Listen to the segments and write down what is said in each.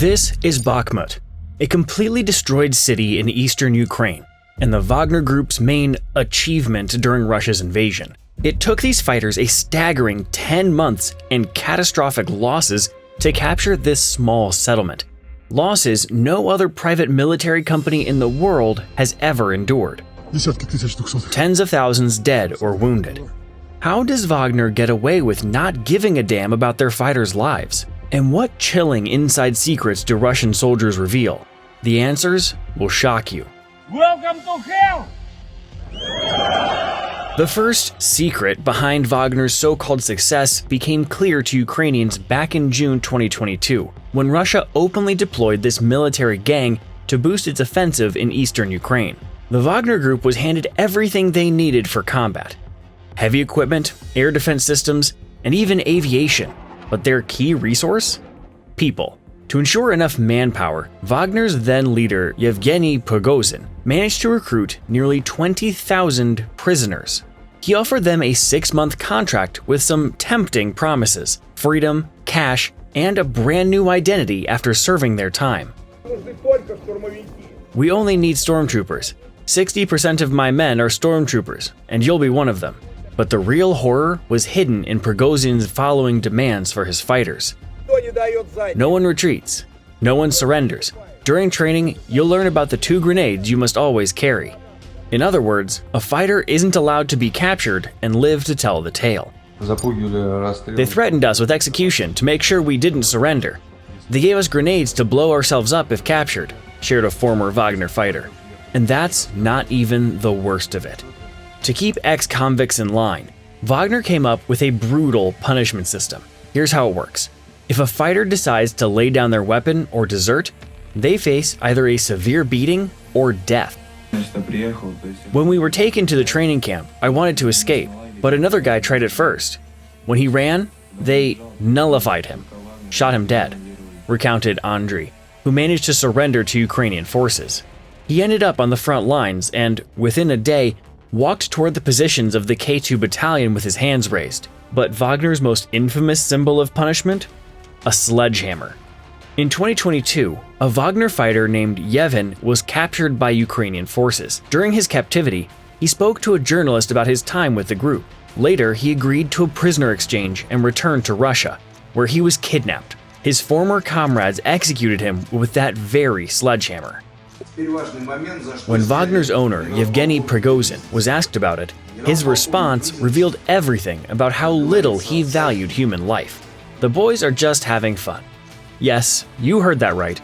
This is Bakhmut, a completely destroyed city in eastern Ukraine, and the Wagner Group's main achievement during Russia's invasion. It took these fighters a staggering 10 months and catastrophic losses to capture this small settlement. Losses no other private military company in the world has ever endured. Tens of thousands dead or wounded. How does Wagner get away with not giving a damn about their fighters' lives? And what chilling inside secrets do Russian soldiers reveal? The answers will shock you. Welcome to hell! The first secret behind Wagner's so-called success became clear to Ukrainians back in June 2022, when Russia openly deployed this military gang to boost its offensive in eastern Ukraine. The Wagner Group was handed everything they needed for combat: heavy equipment, air defense systems, and even aviation. But their key resource? People. To ensure enough manpower, Wagner's then leader Yevgeny Prigozhin managed to recruit nearly 20,000 prisoners. He offered them a 6-month contract with some tempting promises: freedom, cash, and a brand new identity after serving their time. We only need stormtroopers. 60% of my men are stormtroopers, and you'll be one of them. But the real horror was hidden in Prigozhin's following demands for his fighters. No one retreats. No one surrenders. During training, you'll learn about the 2 grenades you must always carry. In other words, a fighter isn't allowed to be captured and live to tell the tale. They threatened us with execution to make sure we didn't surrender. They gave us grenades to blow ourselves up if captured, shared a former Wagner fighter. And that's not even the worst of it. To keep ex-convicts in line, Wagner came up with a brutal punishment system. Here's how it works. If a fighter decides to lay down their weapon or desert, they face either a severe beating or death. When we were taken to the training camp, I wanted to escape, but another guy tried it first. When he ran, they nullified him, shot him dead, recounted Andriy, who managed to surrender to Ukrainian forces. He ended up on the front lines and, within a day, walked toward the positions of the K2 battalion with his hands raised. But Wagner's most infamous symbol of punishment? A sledgehammer. In 2022, a Wagner fighter named Yevhen was captured by Ukrainian forces. During his captivity, he spoke to a journalist about his time with the group. Later, he agreed to a prisoner exchange and returned to Russia, where he was kidnapped. His former comrades executed him with that very sledgehammer. When Wagner's owner, Yevgeny Prigozhin, was asked about it, his response revealed everything about how little he valued human life. The boys are just having fun. Yes, you heard that right.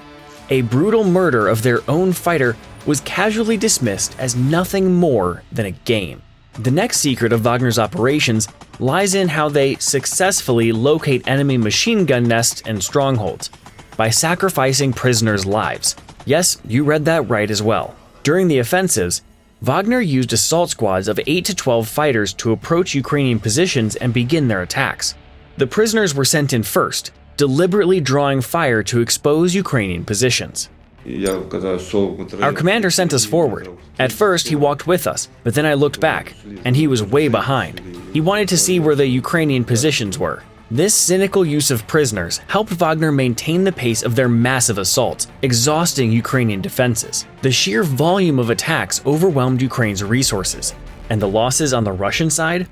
A brutal murder of their own fighter was casually dismissed as nothing more than a game. The next secret of Wagner's operations lies in how they successfully locate enemy machine gun nests and strongholds by sacrificing prisoners' lives. Yes, you read that right as well. During the offensives, Wagner used assault squads of 8 to 12 fighters to approach Ukrainian positions and begin their attacks. The prisoners were sent in first, deliberately drawing fire to expose Ukrainian positions. Our commander sent us forward. At first, he walked with us, but then I looked back, and he was way behind. He wanted to see where the Ukrainian positions were. This cynical use of prisoners helped Wagner maintain the pace of their massive assaults, exhausting Ukrainian defenses. The sheer volume of attacks overwhelmed Ukraine's resources, and the losses on the Russian side?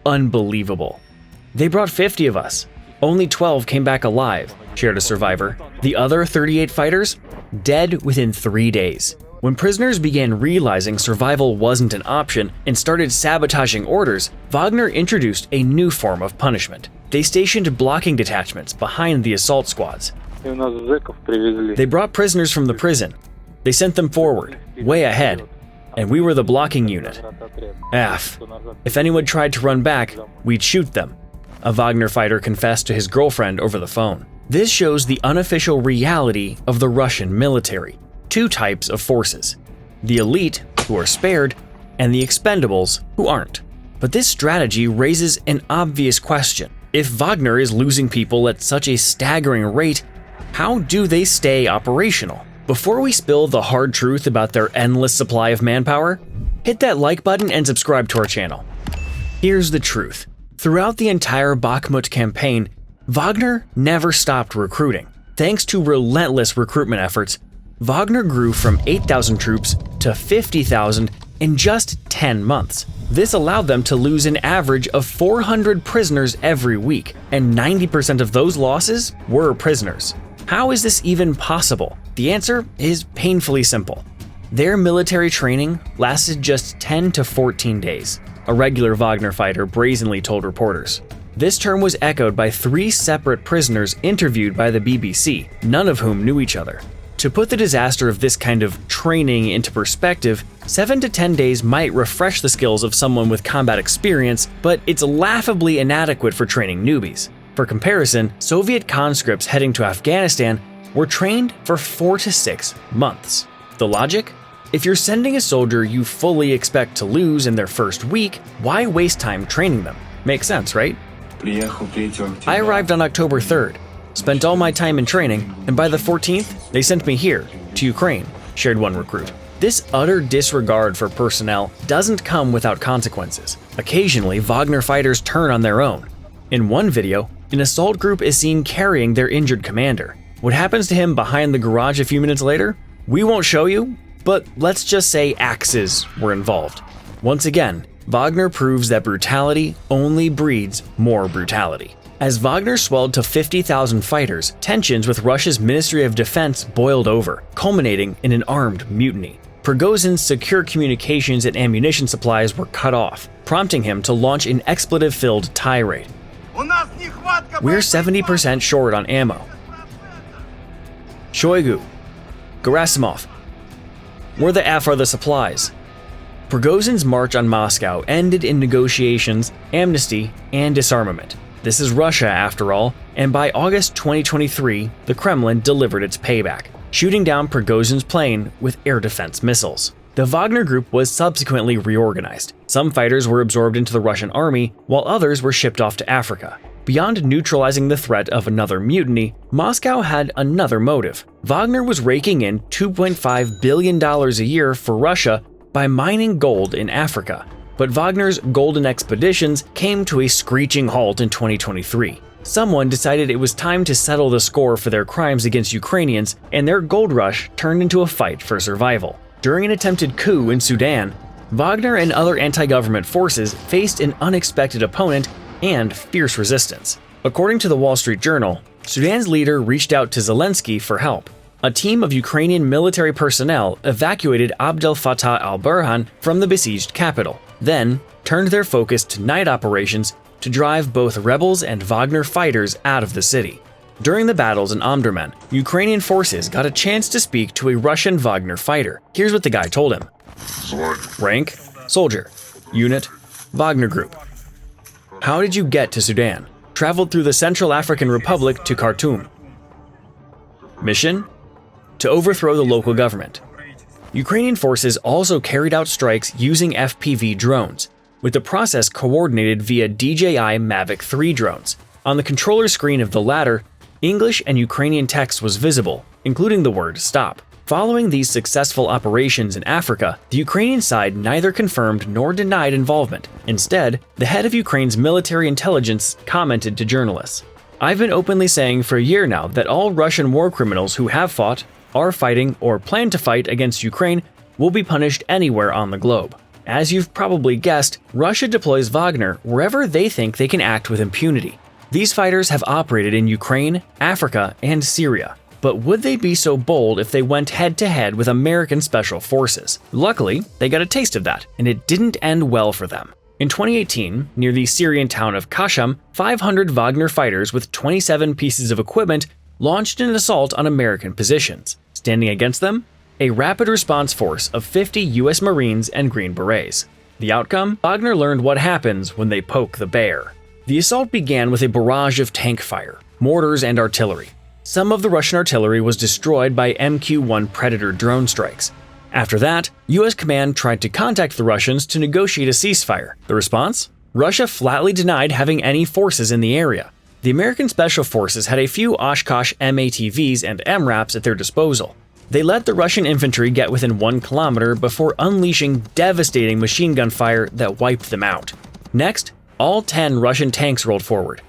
Unbelievable. They brought 50 of us. Only 12 came back alive, shared a survivor. The other 38 fighters? Dead within 3 days. When prisoners began realizing survival wasn't an option and started sabotaging orders, Wagner introduced a new form of punishment. They stationed blocking detachments behind the assault squads. They brought prisoners from the prison. They sent them forward, way ahead, and we were the blocking unit. If anyone tried to run back, we'd shoot them, a Wagner fighter confessed to his girlfriend over the phone. This shows the unofficial reality of the Russian military. 2 types of forces: the elite, who are spared, and the expendables, who aren't. But this strategy raises an obvious question. If Wagner is losing people at such a staggering rate, how do they stay operational? Before we spill the hard truth about their endless supply of manpower, hit that like button and subscribe to our channel. Here's the truth. Throughout the entire Bakhmut campaign, Wagner never stopped recruiting. Thanks to relentless recruitment efforts, Wagner grew from 8,000 troops to 50,000 in just 10 months. This allowed them to lose an average of 400 prisoners every week, and 90% of those losses were prisoners. How is this even possible? The answer is painfully simple. Their military training lasted just 10 to 14 days, a regular Wagner fighter brazenly told reporters. This term was echoed by 3 separate prisoners interviewed by the BBC, none of whom knew each other. To put the disaster of this kind of training into perspective, 7 to 10 days might refresh the skills of someone with combat experience, but it's laughably inadequate for training newbies. For comparison, Soviet conscripts heading to Afghanistan were trained for 4 to 6 months. The logic? If you're sending a soldier you fully expect to lose in their first week, why waste time training them? Makes sense, right? I arrived on October 3rd. Spent all my time in training, and by the 14th, they sent me here, to Ukraine, shared one recruit. This utter disregard for personnel doesn't come without consequences. Occasionally, Wagner fighters turn on their own. In one video, an assault group is seen carrying their injured commander. What happens to him behind the garage a few minutes later? We won't show you, but let's just say axes were involved. Once again, Wagner proves that brutality only breeds more brutality. As Wagner swelled to 50,000 fighters, tensions with Russia's Ministry of Defense boiled over, culminating in an armed mutiny. Prigozhin's secure communications and ammunition supplies were cut off, prompting him to launch an expletive-filled tirade. We're 70% short on ammo. Shoigu, Gerasimov, where the F are the supplies? Prigozhin's march on Moscow ended in negotiations, amnesty, and disarmament. This is Russia, after all, and by August 2023, the Kremlin delivered its payback, shooting down Prigozhin's plane with air defense missiles. The Wagner Group was subsequently reorganized. Some fighters were absorbed into the Russian army, while others were shipped off to Africa. Beyond neutralizing the threat of another mutiny, Moscow had another motive. Wagner was raking in $2.5 billion a year for Russia by mining gold in Africa. But Wagner's golden expeditions came to a screeching halt in 2023. Someone decided it was time to settle the score for their crimes against Ukrainians, and their gold rush turned into a fight for survival. During an attempted coup in Sudan, Wagner and other anti-government forces faced an unexpected opponent and fierce resistance. According to the Wall Street Journal, Sudan's leader reached out to Zelensky for help. A team of Ukrainian military personnel evacuated Abdel Fattah al-Burhan from the besieged capital, then turned their focus to night operations to drive both rebels and Wagner fighters out of the city. During the battles in Omdurman, Ukrainian forces got a chance to speak to a Russian Wagner fighter. Here's what the guy told him. Rank, soldier. Unit, Wagner Group. How did you get to Sudan? Traveled through the Central African Republic to Khartoum. Mission? To overthrow the local government. Ukrainian forces also carried out strikes using FPV drones, with the process coordinated via DJI Mavic 3 drones. On the controller screen of the latter, English and Ukrainian text was visible, including the word stop. Following these successful operations in Africa, the Ukrainian side neither confirmed nor denied involvement. Instead, the head of Ukraine's military intelligence commented to journalists, "I've been openly saying for a year now that all Russian war criminals who have fought, are fighting, or plan to fight against Ukraine will be punished anywhere on the globe. As you've probably guessed, Russia deploys Wagner wherever they think they can act with impunity. These fighters have operated in Ukraine, Africa, and Syria. But would they be so bold if they went head-to-head with American Special Forces? Luckily, they got a taste of that, and it didn't end well for them. In 2018, near the Syrian town of Kasham, 500 Wagner fighters with 27 pieces of equipment launched an assault on American positions. Standing against them, a rapid response force of 50 US Marines and Green Berets. The outcome? Wagner learned what happens when they poke the bear. The assault began with a barrage of tank fire, mortars, and artillery. Some of the Russian artillery was destroyed by MQ-1 Predator drone strikes. After that, US command tried to contact the Russians to negotiate a ceasefire. The response? Russia flatly denied having any forces in the area. The American Special Forces had a few Oshkosh M-ATVs and MRAPs at their disposal. They let the Russian infantry get within 1 kilometer before unleashing devastating machine gun fire that wiped them out. Next, all 10 Russian tanks rolled forward.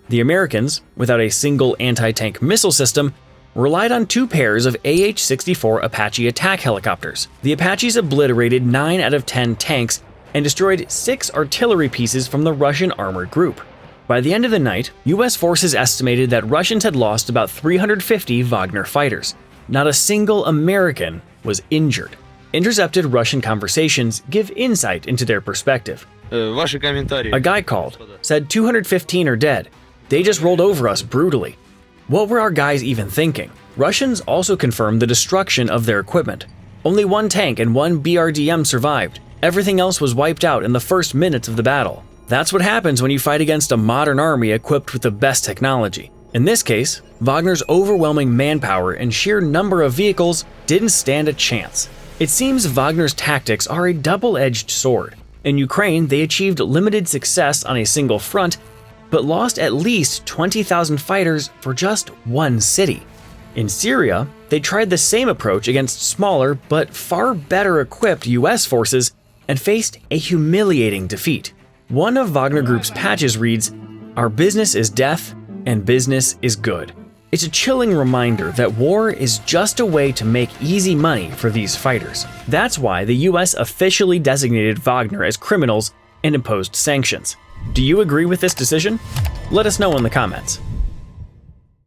The Americans, without a single anti-tank missile system, relied on 2 pairs of AH-64 Apache attack helicopters. The Apaches obliterated 9 out of 10 tanks and destroyed 6 artillery pieces from the Russian armored group. By the end of the night, US forces estimated that Russians had lost about 350 Wagner fighters. Not a single American was injured. Intercepted Russian conversations give insight into their perspective. A guy called, said 215 are dead. They just rolled over us brutally. What were our guys even thinking? Russians also confirmed the destruction of their equipment. Only 1 tank and 1 BRDM survived. Everything else was wiped out in the first minutes of the battle. That's what happens when you fight against a modern army equipped with the best technology. In this case, Wagner's overwhelming manpower and sheer number of vehicles didn't stand a chance. It seems Wagner's tactics are a double-edged sword. In Ukraine, they achieved limited success on a single front, but lost at least 20,000 fighters for just 1 city. In Syria, they tried the same approach against smaller but far better equipped US forces and faced a humiliating defeat. One of Wagner Group's patches reads, "Our business is death and business is good." It's a chilling reminder that war is just a way to make easy money for these fighters. That's why the US officially designated Wagner as criminals and imposed sanctions. Do you agree with this decision? Let us know in the comments.